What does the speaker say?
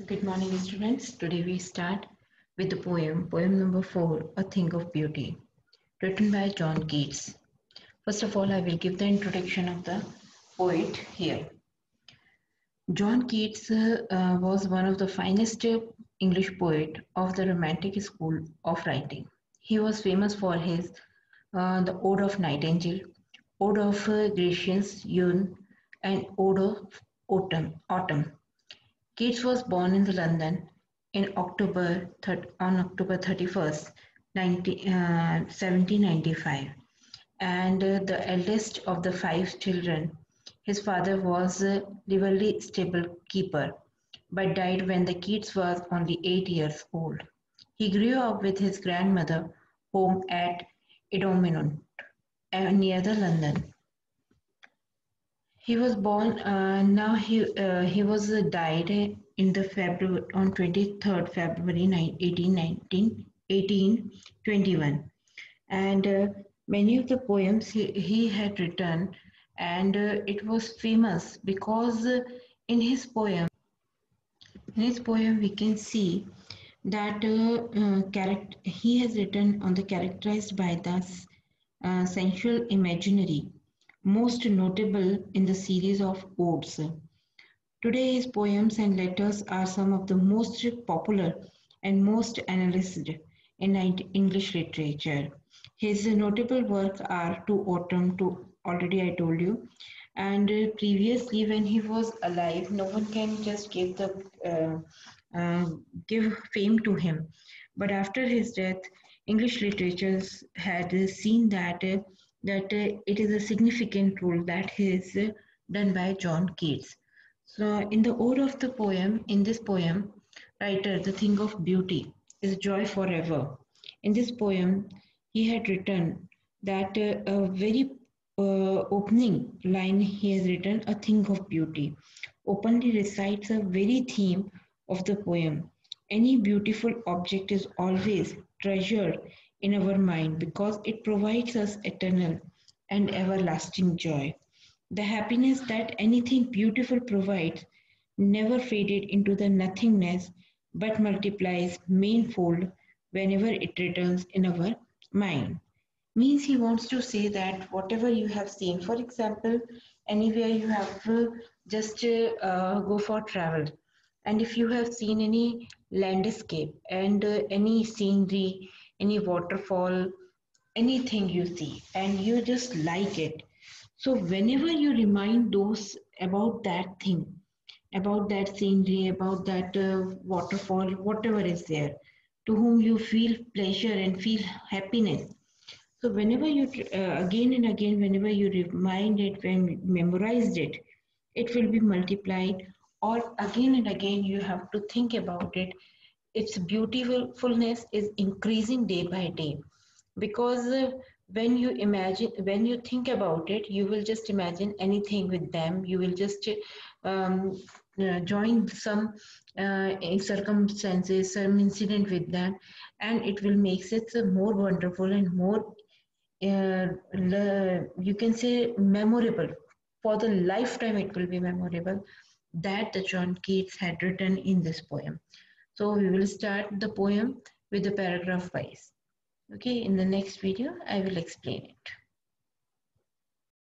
Good morning, students. Today we start with the poem number 4, A Thing of Beauty, written by John Keats. First of all, I will give the introduction of the poet here. John Keats was one of the finest English poet of the Romantic school of writing. He was famous for his The Ode of Nightingale, Ode of Gracious Youth, and Ode of Autumn. Keats was born in London in on October 31st, 1795, and the eldest of the five children. His father was a livery stable keeper, but died when the Keats was only 8 years old. He grew up with his grandmother home at Idomeneo, near the London. He was born. Now he was died in the February on 23rd February 1821, and many of the poems he had written, and it was famous because in his poem we can see that he has written on the characterized by the sensual imaginary, most notable in the series of odes. Today his poems and letters are some of the most popular and most analyzed in English literature. His notable works are To Autumn, to already I told you, and previously when he was alive, no one can just give fame to him. But after his death, English literatures had seen that it is a significant role that is done by John Keats. So, in the ode of the poem, in this poem, writer, the thing of beauty is joy forever. In this poem, he had written that a very opening line he has written, a thing of beauty, openly recites a very theme of the poem. Any beautiful object is always treasured in our mind because it provides us eternal and everlasting joy. The happiness that anything beautiful provides never faded into the nothingness but multiplies manifold whenever it returns in our mind. Means he wants to say that whatever you have seen, for example, anywhere you have just go for travel, and if you have seen any landscape and any scenery, any waterfall, anything you see and you just like it, so whenever you remind those about that thing, about that scenery, about that waterfall, whatever is there, to whom you feel pleasure and feel happiness, so whenever you again and again, whenever you remind it, when memorized it, it will be multiplied. Or again and again, you have to think about it. Its beautifulness is increasing day by day, because when you think about it, you will just imagine anything with them. You will just um, join some circumstances, some incident with them, and it will make it more wonderful and more you can say memorable. For the lifetime it will be memorable, that the John Keats had written in this poem. So we will start the poem with the paragraph wise. Okay, in the next video I will explain it.